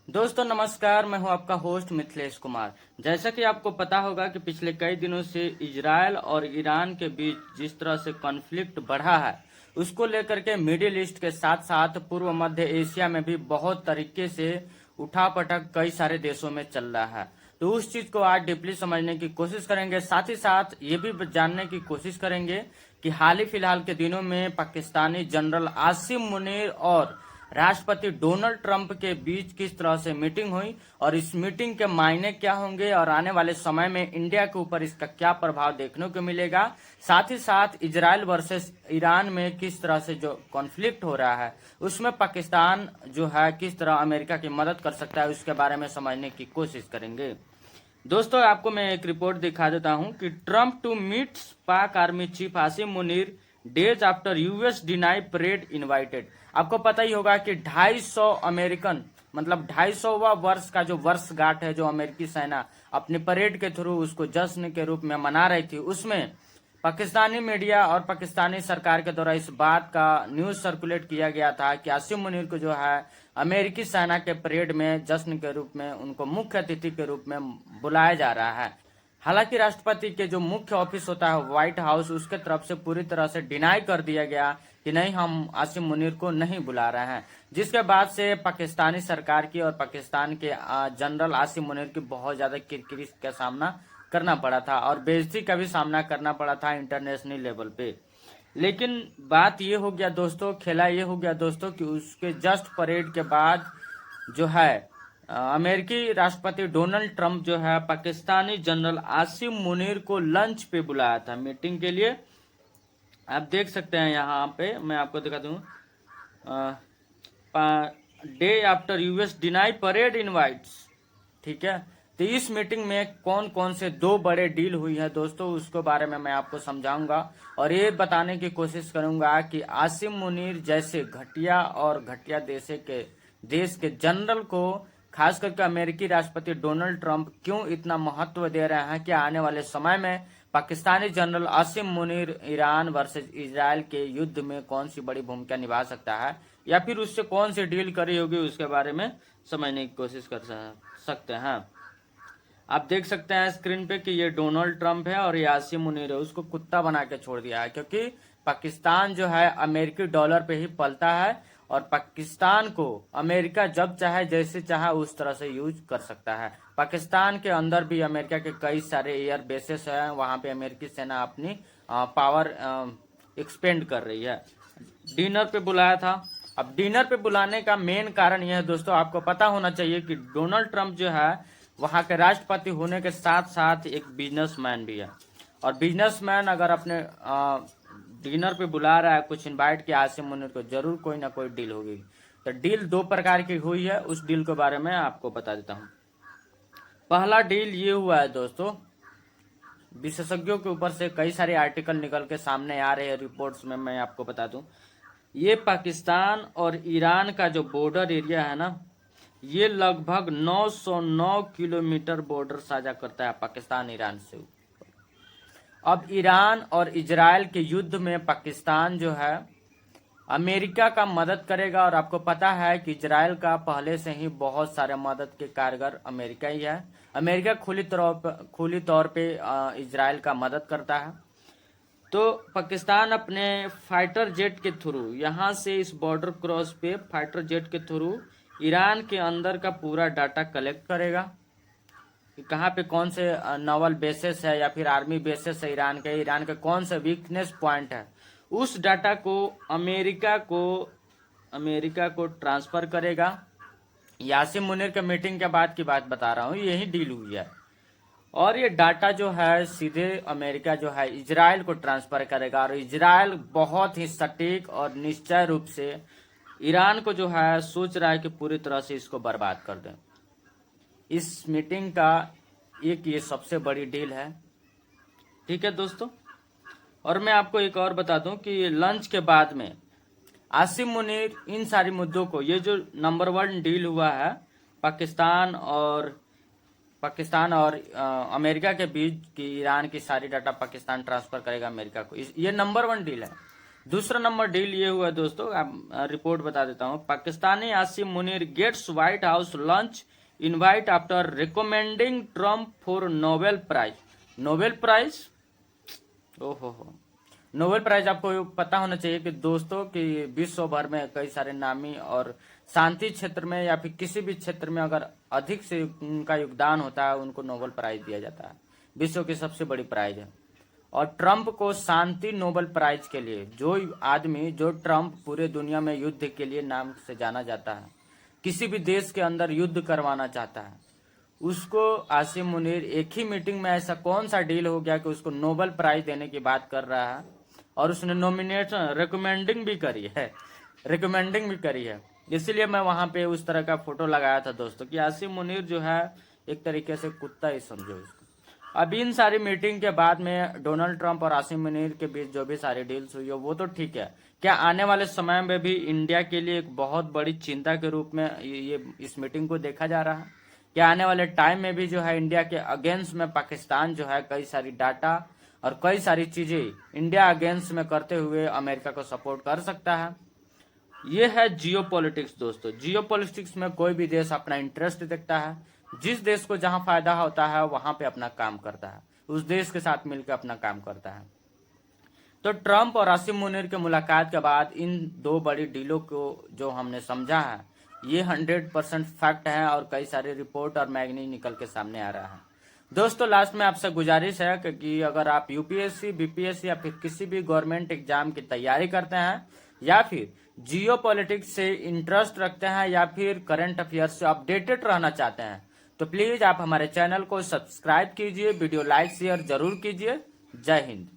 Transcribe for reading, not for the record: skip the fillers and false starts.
दोस्तों नमस्कार, मैं हूं आपका होस्ट मिथिलेश कुमार। जैसा कि आपको पता होगा कि पिछले कई दिनों से इजरायल और ईरान के बीच जिस तरह से कॉन्फ्लिक्ट बढ़ा है, उसको लेकर के मिडिल ईस्ट के साथ साथ पूर्व मध्य एशिया में भी बहुत तरीके से उठापटक कई सारे देशों में चल रहा है। तो उस चीज को आज डीपली समझने की कोशिश करेंगे। साथ ही साथ ये भी जानने की कोशिश करेंगे कि हाल ही फिलहाल के दिनों में पाकिस्तानी जनरल आसिम मुनीर और राष्ट्रपति डोनाल्ड ट्रंप के बीच किस तरह से मीटिंग हुई और इस मीटिंग के मायने क्या होंगे और आने वाले समय में इंडिया के ऊपर इसका क्या प्रभाव देखने को मिलेगा। साथ ही साथ इजराइल वर्सेस ईरान में किस तरह से जो कॉन्फ्लिक्ट हो रहा है उसमें पाकिस्तान जो है किस तरह अमेरिका की मदद कर सकता है, उसके बारे में समझने की कोशिश करेंगे। दोस्तों आपको मैं एक रिपोर्ट दिखा देता हूं कि ट्रंप टू मीट पाक army chief Asim Munir days after US deny parade invited. आपको पता ही होगा कि 250 अमेरिकन मतलब 250वां वर्ष का जो वर्षगांठ है, जो अमेरिकी सेना अपनी परेड के थ्रू उसको जश्न के रूप में मना रही थी, उसमें पाकिस्तानी मीडिया और पाकिस्तानी सरकार के द्वारा इस बात का न्यूज सर्कुलेट किया गया था कि आसिम मुनीर को जो है अमेरिकी सेना के परेड में जश्न के रूप में उनको मुख्य अतिथि के रूप में बुलाया जा रहा है। हालांकि राष्ट्रपति के जो मुख्य ऑफिस होता है व्हाइट हाउस, उसके तरफ से पूरी तरह से डिनाई कर दिया गया कि नहीं, हम आसिम मुनीर को नहीं बुला रहे हैं। जिसके बाद से पाकिस्तानी सरकार की और पाकिस्तान के जनरल आसिम मुनीर की बहुत ज्यादा किरकिरी का सामना करना पड़ा था और बेइज्जती का भी सामना करना पड़ा था इंटरनेशनल लेवल पे। लेकिन बात ये हो गया दोस्तों, खेला ये हो गया दोस्तों कि उसके जस्ट परेड के बाद जो है अमेरिकी राष्ट्रपति डोनाल्ड ट्रंप जो है पाकिस्तानी जनरल आसिम मुनीर को लंच पे बुलाया था मीटिंग के लिए। आप देख सकते हैं यहाँ पे, मैं आपको दिखा दूं, day after US deny parade invites. ठीक है, तो इस मीटिंग में कौन कौन से दो बड़े डील हुई है दोस्तों, उसके बारे में मैं आपको समझाऊंगा और ये बताने की कोशिश करूंगा कि आसिम मुनीर जैसे घटिया और घटिया देश के जनरल को खास करके अमेरिकी राष्ट्रपति डोनाल्ड ट्रंप क्यों इतना महत्व दे रहे हैं कि आने वाले समय में Pakistani general Asim Munir Iran versus Israel के युद्ध में कौन सी बड़ी भूमिका निभा सकता है या फिर उससे कौन सी डील करी होगी, उसके बारे में समझने की कोशिश कर सकते हैं। आप देख सकते हैं स्क्रीन पे कि ये डोनाल्ड ट्रंप है और ये आसिम मुनीर है। उसको कुत्ता बना के छोड़ दिया है क्योंकि पाकिस्तान जो है अमेरिकी डॉलर पे ही पलता है और पाकिस्तान को अमेरिका जब चाहे जैसे चाहे उस तरह से यूज कर सकता है। पाकिस्तान के अंदर भी अमेरिका के कई सारे एयर बेसेस हैं, वहां पे अमेरिकी सेना अपनी पावर एक्सपेंड कर रही है। डिनर पे बुलाया था। अब डिनर पे बुलाने का मेन कारण यह है दोस्तों, आपको पता होना चाहिए कि डोनाल्ड ट्रंप जो है वहां के राष्ट्रपति होने के साथ साथ एक बिजनेसमैन भी है और बिजनेसमैन अगर अपने डिनर पे बुला रहा है, कुछ इनवाइट किया आसिम मुनीर को, जरूर कोई ना कोई डील होगी। तो डील दो प्रकार की हुई है, उस डील के बारे में आपको बता देता हूँ। पहला डील ये हुआ है दोस्तों, विशेषज्ञों के ऊपर से कई सारे आर्टिकल निकल के सामने आ रहे हैं रिपोर्ट्स में, मैं आपको बता दूं, ये पाकिस्तान और ईरान का जो बॉर्डर एरिया है ना, ये लगभग 909 किलोमीटर बॉर्डर साझा करता है पाकिस्तान ईरान से। अब ईरान और इजराइल के युद्ध में पाकिस्तान जो है अमेरिका का मदद करेगा और आपको पता है कि इजराइल का पहले से ही बहुत सारे मदद के कारगर अमेरिका ही है। अमेरिका खुली तौर पे इजराइल का मदद करता है। तो पाकिस्तान अपने फाइटर जेट के थ्रू यहाँ से इस बॉर्डर क्रॉस पे फाइटर जेट के थ्रू ईरान के अंदर का पूरा डाटा कलेक्ट करेगा कि कहाँ पे कौन से नावल बेसेस है या फिर आर्मी बेसेस है ईरान के कौन से वीकनेस पॉइंट है, उस डाटा को अमेरिका को ट्रांसफर करेगा। यासिम मुनीर के मीटिंग के बाद की बात बता रहा हूँ, यही डील हुई है। और ये डाटा जो है सीधे अमेरिका जो है इजराइल को ट्रांसफर करेगा और इजराइल बहुत ही सटीक और निश्चय रूप से ईरान को जो है सोच रहा है कि पूरी तरह से इसको बर्बाद कर दें। इस मीटिंग का एक ये सबसे बड़ी डील है। ठीक है दोस्तों, और मैं आपको एक और बता दूं कि लंच के बाद में आसिम मुनीर इन सारी मुद्दों को, ये जो नंबर 1 डील हुआ है पाकिस्तान और अमेरिका के बीच की ईरान की सारी डाटा पाकिस्तान ट्रांसफर करेगा अमेरिका को, ये नंबर 1 डील है। दूसरा नंबर डील ये हुआ दोस्तों, रिपोर्ट बता देता हूँ। Pakistani Asim Munir gets White House lunch invite after recommending Trump for Nobel prize. Nobel prize, ओहो हो, नोबेल प्राइज आपको पता होना चाहिए कि दोस्तों कि विश्व भर में कई सारे नामी और शांति क्षेत्र में या फिर किसी भी क्षेत्र में अगर अधिक से उनका योगदान होता है उनको नोबेल प्राइज दिया जाता है। विश्व की सबसे बड़ी प्राइज है। और ट्रंप को शांति नोबेल प्राइज के लिए, जो ट्रंप पूरे दुनिया में युद्ध के लिए नाम से जाना जाता है, किसी भी देश के अंदर युद्ध करवाना चाहता है, उसको आसिम मुनीर एक ही मीटिंग में ऐसा कौन सा डील हो गया कि उसको नोबेल प्राइज देने की बात कर रहा है। और उसने नॉमिनेशन रिकमेंडिंग भी करी है। इसीलिए मैं वहां पे उस तरह का फोटो लगाया था दोस्तों कि आसिम मुनीर जो है एक तरीके से कुत्ता ही समझो इसको। अब इन सारी मीटिंग के बाद में डोनाल्ड ट्रंप और आसिम मुनीर के बीच जो भी सारी डील्स हुई है वो तो ठीक है, क्या आने वाले समय में भी इंडिया के लिए एक बहुत बड़ी चिंता के रूप में ये इस मीटिंग को देखा जा रहा है? क्या आने वाले टाइम में भी जो है इंडिया के अगेंस्ट में पाकिस्तान जो है कई सारी डाटा और कई सारी चीजें इंडिया अगेंस्ट में करते हुए अमेरिका को सपोर्ट कर सकता है? ये है जियोपॉलिटिक्स दोस्तों। जियोपॉलिटिक्स में कोई भी देश अपना इंटरेस्ट देखता है, जिस देश को जहां फायदा होता है वहां पे अपना काम करता है, उस देश के साथ मिलकर अपना काम करता है। तो ट्रंप और आसिम मुनीर के मुलाकात के बाद इन दो बड़ी डीलों को जो हमने समझा है ये 100% फैक्ट है और कई सारे रिपोर्ट और मैगजीन निकल के सामने आ रहा है। दोस्तों लास्ट में आपसे गुजारिश है कि अगर आप यूपीएससी, बीपीएससी या फिर किसी भी गवर्नमेंट एग्जाम की तैयारी करते हैं या फिर जियो पॉलिटिक्स से इंटरेस्ट रखते हैं या फिर करंट अफेयर्स से अपडेटेड रहना चाहते हैं तो प्लीज आप हमारे चैनल को सब्सक्राइब कीजिए, वीडियो लाइक शेयर जरूर कीजिए। जय हिंद।